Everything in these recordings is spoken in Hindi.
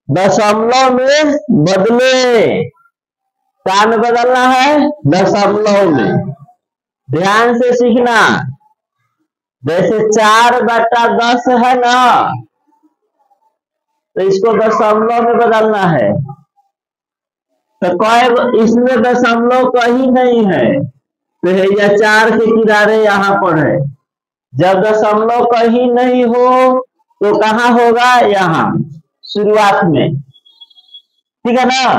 दशमलव में बदले, क्या में बदलना है? दशमलव में। ध्यान से सीखना। जैसे 4/10 है ना, तो इसको दशमलव में बदलना है। तो कोई इसमें दशमलव कहीं नहीं है, तो यह 4 के किनारे यहाँ पर है। जब दशमलव कहीं नहीं हो तो कहाँ होगा? यहाँ शुरुआत में। ठीक है ना?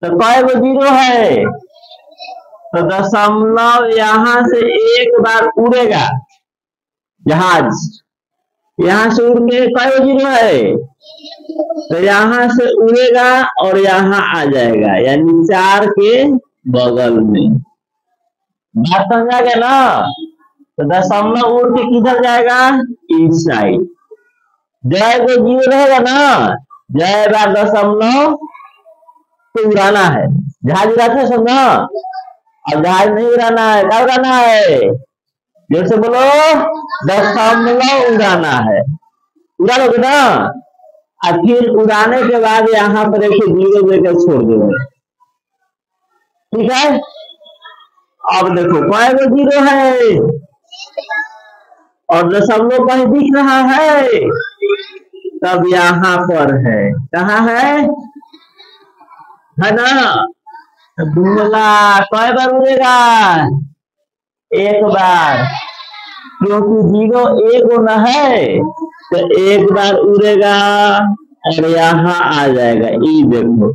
तो कई गो जीरो है, तो दशमलव यहाँ से एक बार उड़ेगा जहाज, यहाँ से उड़ के कई गो जीरो है, तो यहाँ से उड़ेगा और यहाँ आ जाएगा, यानी 4 के बगल में। बात समझा गया ना? तो दशमलव उड़ के किधर जाएगा? इस साइड। जय को जीरो रहेगा ना, जय बार दशमलव तो उड़ाना है। जहाज उड़ाते हैं समझा? अब जहाज नहीं उड़ाना है, क्या उड़ाना है? जोर से बोलो, दशमलव उड़ाना है। उड़ा लोगे ना? और फिर उड़ाने के बाद यहाँ पर एक जीरो देकर छोड़ दोगे। ठीक है? अब देखो कई गो जीरो है और दशमलव कहीं दिख रहा है, तब यहाँ पर है। कहाँ है ना? दूल्हा कई बार उड़ेगा? एक बार, क्योंकि जीरो एक न है, तो एक बार उड़ेगा और यहाँ आ जाएगा। ई देखो,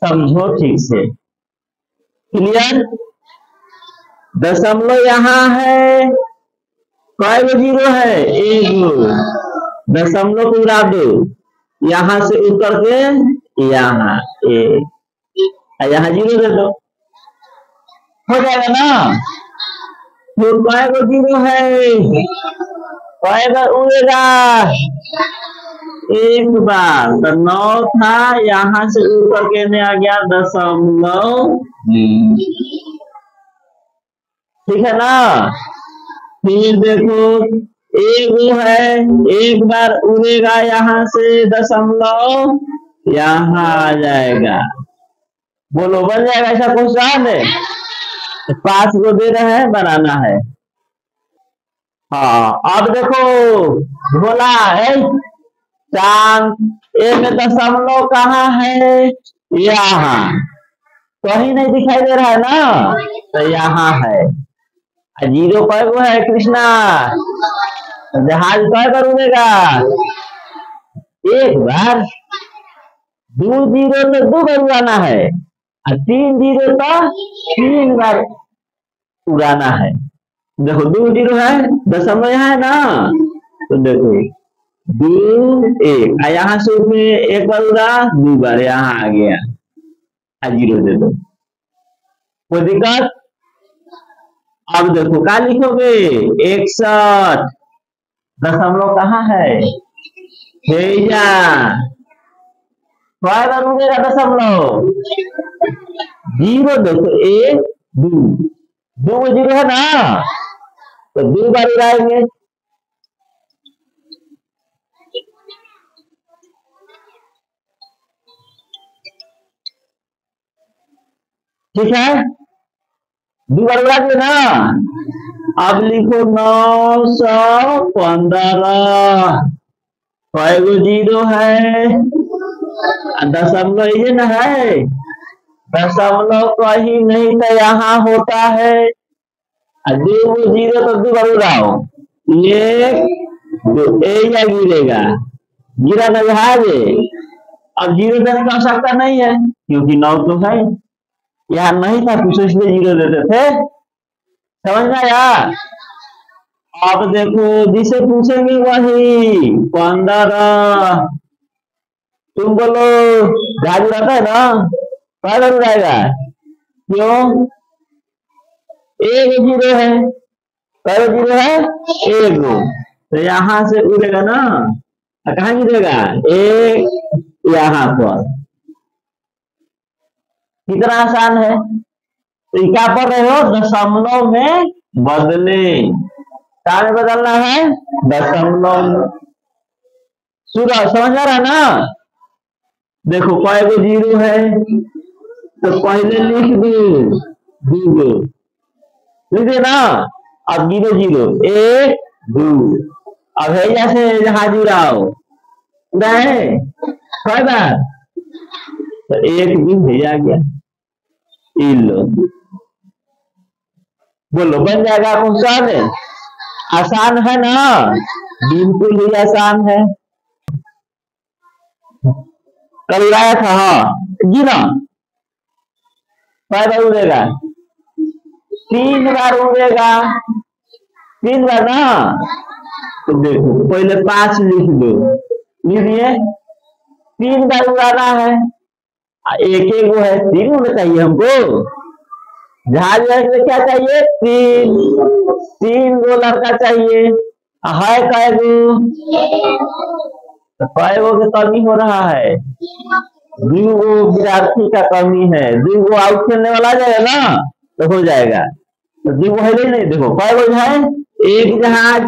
समझो ठीक से। क्लियर? दशमलव यहाँ है, कई गो जीरो है? एक गो। दशमलव को उड़ा दो, यहाँ से उतर के यहाँ एक, यहाँ जीरो दे दो, हो जाएगा ना? फिर कई गो जीरो है, कई बार उड़ेगा? एक बार, तो 9 था, यहाँ से ऊपर के आ गया दशमलव। ठीक है ना? फिर देखो एक है, एक बार उड़ेगा यहाँ से दशमलव, यहाँ आ जाएगा। बोलो बन जाएगा ऐसा क्वेश्चन है? 5 गो दे रहे हैं, बनाना है। हाँ, अब देखो बोला है चांद, ए में दशमलव कहाँ है? यहाँ। कहीं नहीं दिखाई दे रहा है ना, तो यहाँ है। जीरो कई गो है कृष्णा? जहाज कई बार उड़ेगा? एक बार। 2 जीरो तो 2 बार उड़ाना है, और 3 जीरो तो 3 बार उड़ाना है। देखो 2 जीरो है, दशमलव यहाँ है ना, तो देखो 2 1, यहाँ से एक बार उड़ा, 2 बार यहाँ आ गया, जीरो दे दो। कोई दिक्कत? अब देखो क्या लिखोगे? 61। दशमलव कहाँ है? भैया कई बार उड़ेगा दशमलव? जीरो। देखो 1 2, 2 जीरो है ना, तो 2 बार उड़ाएंगे। ठीक है? 2 बार उड़ा दिए ना। अब लिखो 915। कई गो जीरो है? दशमलव ये ना है, दशमलव कहीं नहीं तो यहाँ होता है। 2 गो जीरो तो 2 बार उड़ाओ, 1 2, या गिरेगा? गिरा ना जहाज। अब जीरो देने की आवश्यकता नहीं है, क्योंकि 9 तो है, यहाँ नहीं था कुछ, इसलिए जीरो देते थे। समझ में आया? अब देखो जिसे पूछेंगे वही 15। तुम बोलो जहाज उड़ाता है ना, कई बार उड़ाएगा? क्यों? 1 जीरो है। कई जीरो है? 1 गो, तो यहाँ से उड़ेगा ना, कहाँ गिरेगा? 1 यहाँ पर। कितना आसान है। तो क्या पढ़ रहे हो? दशमलव में बदले। क्या में बदलना है? दशमलव। सूरा समझ आ रहा है ना। देखो कई गो जीरो है तो पहले लिख दो दो लिख दे ना। अब गिनो जीरो एक दो। अब है जैसे जहां जुड़ाओ है कई बार तो एक दिन भेजा गया। लो बोलो बन जाएगा क्वेश्चन। आसान है ना, बिल्कुल ही आसान है। कल लाया था हाँ जी ना। बार उड़ेगा 3 बार उड़ेगा 3 बार ना। तो देखो पहले 5 लिख दो लिखिए 3 बार उड़ाना है। एक एक वो है 3 होना चाहिए हमको। जहाज में क्या चाहिए 3 गो लड़का चाहिए है कै गो तो कै गो की कमी हो रहा है। 2 गो विद्यार्थी का कमी है। 2 गो आउट खेलने वाला जाएगा ना तो हो जाएगा। तो 2 गो है नहीं देखो कै गो है 1 जहाज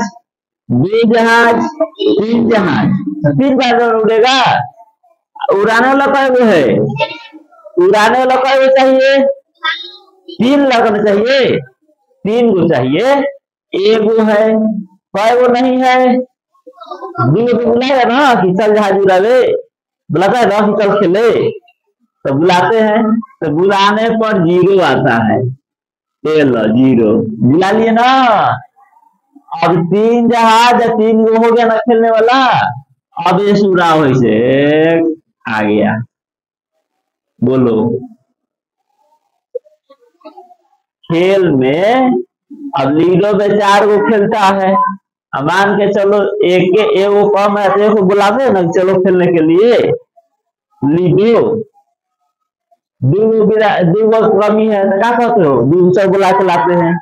2 जहाज 3 जहाज 3 बार उड़ेगा। उड़ाने वाला कै गो है उड़ाने वाला कै गो चाहिए 3 लगना चाहिए 3 गो चाहिए। एक गो है कै गो नहीं है 2 गो बुलाएगा ना कि चल जहाज उड़ावे बुलाता है ना कि चल खेले तो बुलाते हैं। तो बुलाने पर जीरो आता है। लो जीरो बुला लिए ना। अब 3 जहाज 3 गो हो गया ना खेलने वाला। अब ये सूरा वैसे आ गया। बोलो खेल में अब लीडो में 4 गो खेलता है। अब मान के चलो एक एगो कम है तो एक बुलाते हैं ना चलो खेलने के लिए लीडो। 2 गो कमी है तो क्या कहते हो 2 सब बुला के लाते हैं।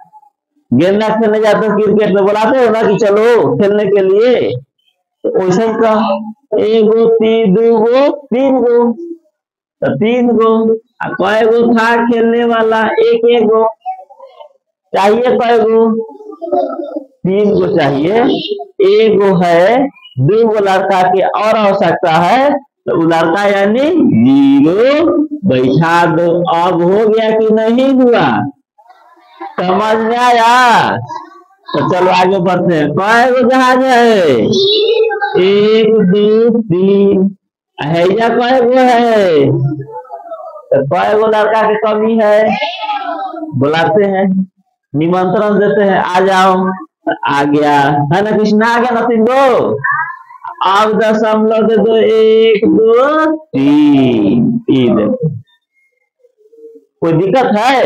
गेंदा खेलने जाते हो क्रिकेट में बुलाते हो ना कि चलो खेलने के लिए। तो वैसे ही का 1 गो 2 गो 3 गो तो 3 गो कै गो था खेलने वाला एक एक गो चाहिए कै गो 3 गो चाहिए। 1 गो है 2 गो लड़का की और आवश्यकता है तो वो लड़का यानी जीरो बैठा दो। अब हो गया कि नहीं हुआ समझ में आया। तो चलो आगे बढ़ते हैं। कै गो जहाज है 1 2 3 हैया कै गो है तो कै गो लड़का की कमी है बुलाते हैं निमंत्रण देते हैं आ जाओ। आ गया है ना कृष्णा आ गया ना 3 गो। अब दशमलव दे दो 1 2 3 कोई दिक्कत है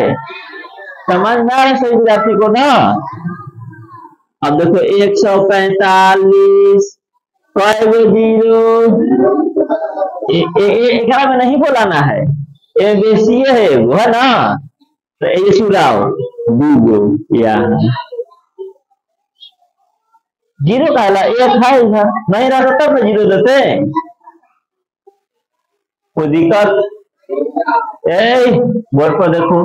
समझ में आ रहा है सही विद्यार्थी को ना। अब देखो 145 कै गो जीरो एक में नहीं बोलाना है ये बेसी है वो है ना। तो ये सुराओ 2 गो यहाँ जीरो का एक है इधर नहीं रहता तब ना जीरो देते। कोई दिक्कत बोर्ड पर देखो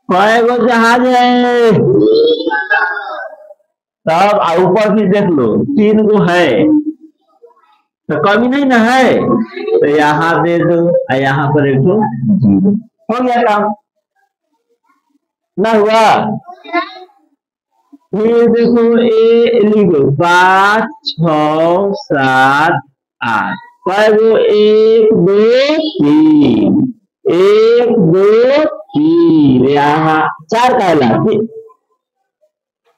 कै गो जहाज है तब ऊपर भी देख लो 3 गो है तो कमी नहीं ना है तो यहाँ दे दो यहाँ पर एक दो जीरो हो गया काम ना हुआ। फिर देखो लिखो 5 6 7 8 कै गो 1 2 3 1 2 3 यहाँ 4 कहला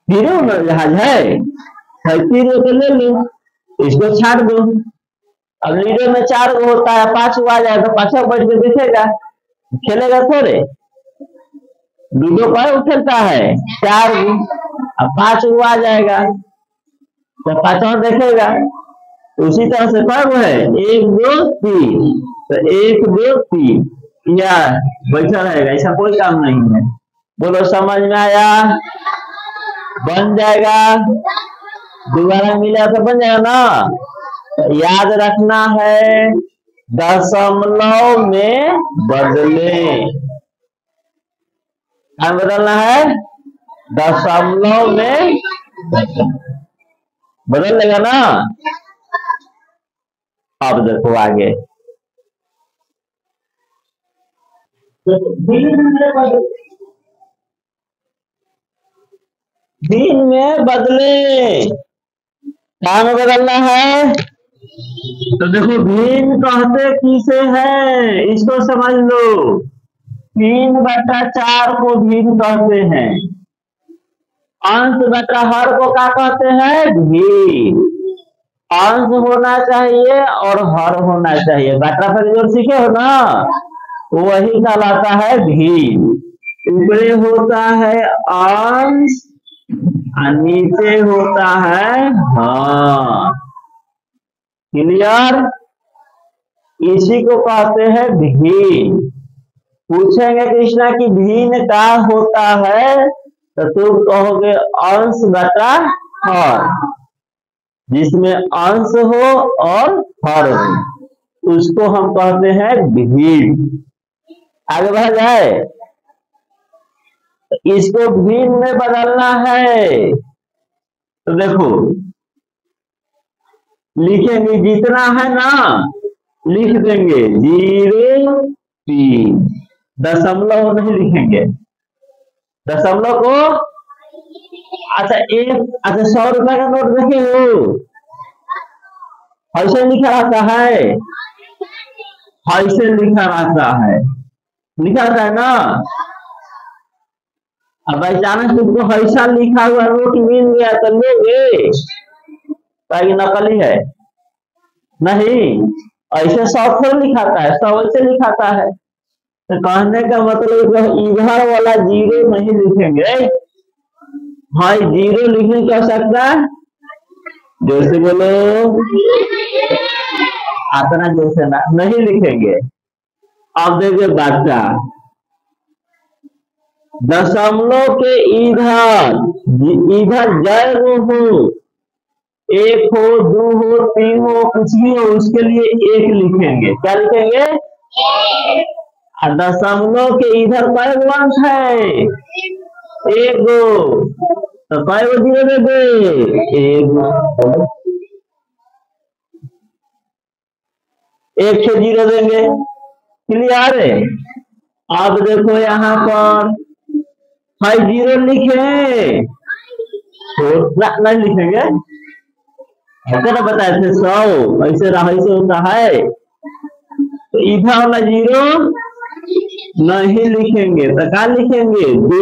तीनों जहाज है 3 गो तो ले लो इसको छाड़ दो। अब लीडो में 4 गो होता है 5 गो आ जाए तो 5 बैठ के देखेगा खेलेगा थोड़े। लूडो पर खेलता है 4 गो अब 5 गो आ जाएगा तो 5 देखेगा। उसी तरह से कै गो है 1 2 3 तो 1 2 3 या बैठा रहेगा ऐसा कोई काम नहीं है। बोलो समझ में आया बन जाएगा दोबारा मिला तो बन जाएगा ना। याद रखना है दशमलव में बदले क्या बदलना है दशमलव में बदल लेगा ना। अब देखो आगे, दिन में बदले, क्या में बदलना है? तो देखो भिन्न कहते किसे है, इसको समझ लो। 3/4 को भिन्न कहते हैं। अंश बटा हर को क्या कहते हैं? भिन्न। अंश होना चाहिए और हर होना चाहिए। बटा पर जोड़ सीखे हो ना, वही कहलाता है भिन्न। ऊपरे होता है अंश और नीचे होता है हाँ। क्लियर? इसी को कहते हैं भिन्न। पूछेंगे कृष्णा की भिन्न क्या होता है, तो तुम कहोगे अंश बटा हर, जिसमें अंश हो और हर हो, उसको हम कहते हैं भिन्न। आगे बढ़ जाए, इसको भिन्न में बदलना है। तो देखो लिखेंगे, जितना है ना लिख देंगे 0.3, दशमलव नहीं लिखेंगे। दशमलव को अच्छा 100 रुपए का नोट देखे हो, ऐसे लिखा रहता है, ऐसे लिखा रहता है, लिखा रहता है ना। अब अचानक तुमको ऐसा लिखा हुआ नोट मिल गया तो लोगे, ताकि नकली है नहीं, ऐसे 100 लिखाता है, 100 ऐसे लिखाता है। तो कहने का मतलब इधर वाला 0 नहीं लिखेंगे। हाँ 0 लिखने की आवश्यकता, जैसे बोलो आतना जैसे ना नहीं लिखेंगे। अब देखिए बच्चा, दशमलव के इधर जय हो, 1 हो 2 हो 3 हो कुछ भी हो, उसके लिए 1 लिखेंगे। क्या लिखेंगे? दशमलव के इधर कई अंक है? 1 गो, तो कई गो 0 दे दे? 1 गो, 1 से 0 देंगे। क्लियर है? अब देखो यहाँ पर 0 लिखे तो नहीं लिखेंगे, ऐसे ना बताए थे 100 ऐसे होता है, तो इधर वाला 0 नहीं लिखेंगे, तो क्या लिखेंगे? 2।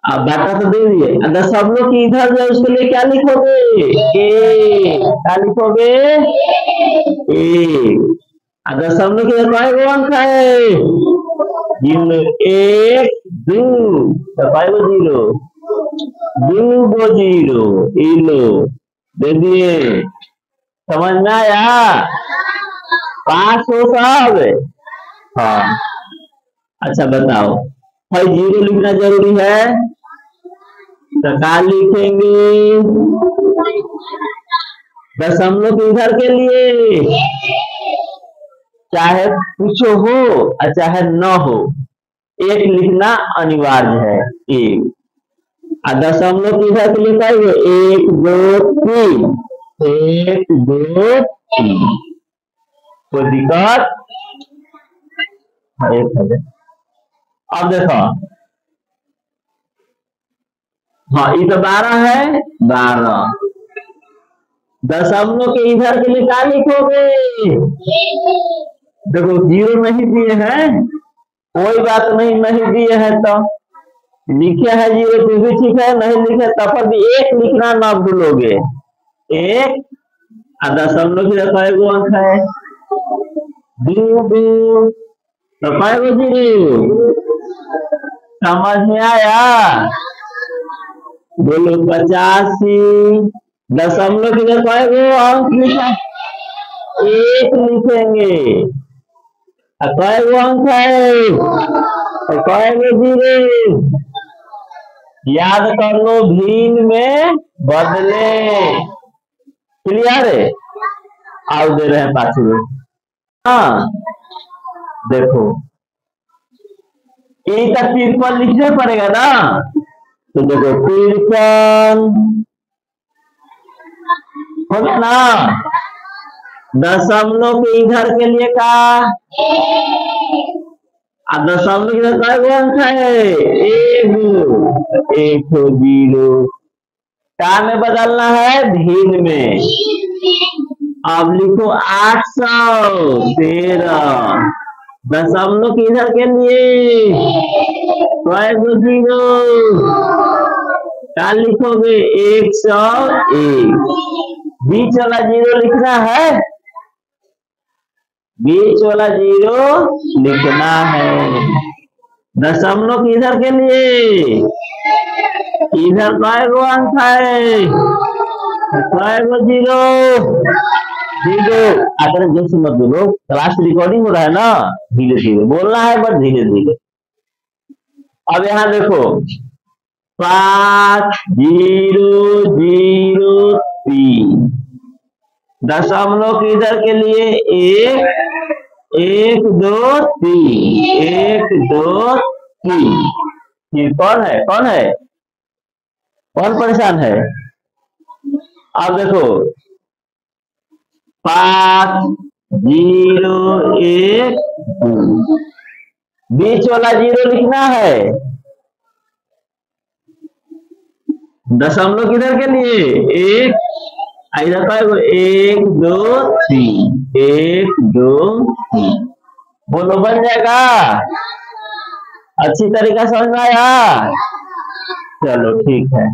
अब बाटा तो दे दिए, दशमलव की इधर जो उसके लिए क्या लिखोगे? 1। क्या लिखोगे? 1। दशमलव के कई गो अंक है? 1 2, तो कई गो 0? 2 गो 0। लो दे दिए, समझ में आया? पास हो सब? हाँ अच्छा बताओ, 0 लिखना जरूरी है, तो क्या लिखेंगे? दशमलव के इधर के लिए चाहे कुछ हो और चाहे न हो, 1 लिखना अनिवार्य है। 1 दशमलव के इधर के लिए क्या है? 1 2 3, 1 2 3, कोई दिक्कत? अब देखो, हाँ ये तो 12 है, 12। दशमलव के इधर के लिए क्या लिखोगे? देखो 0 नहीं दिए हैं, कोई बात नहीं, नहीं दिए हैं तो लिखे है 0 तो भी ठीक है, नहीं लिखे तब पर भी 1 लिखना ना भूलोगे। 1 दशमलव के कई गो अंक है? 2 2, तो कई गो 0? समझ में आया? बोलो 85। दशमलव के कई गो अंक लिखा? 1 लिखेंगे। कई गो अंक है? कई गो 0? याद कर लो, भिन्न में बदले। क्लियर है? आओ दे रहे हैं पाछू। हाँ देखो, ये तक 53 लिखना पड़ेगा ना, तो देखो 53 हो गया ना। दशमलव के इधर के लिए का, दशमलव के इधर का अंक है एक जीरो, का में बदलना है धीन में। अब लिखो 813, दशमलव के इधर के लिए जीरो, क्या लिखोगे 101, बीच वाला जीरो लिखना है, बीच वाला जीरो लिखना है। दशमलव के इधर के लिए इधर कएगो अंक है, कएगो जीरो, जीरो। अगर जैसे मत बोलो, क्लास रिकॉर्डिंग हो रहा है ना, धीरे धीरे बोलना है, बट धीरे धीरे। अब यहाँ देखो 5003, दशमलव के इधर के लिए 1 2 3, 1 2 3। ये कौन है, कौन है, कौन परेशान है? अब देखो 5012, बीच वाला जीरो लिखना है, दशमलव किधर के लिए 1, इधर का 1 2 3, 1 2 3, बोलो बन जाएगा। अच्छी तरीका समझ में आया? चलो ठीक है।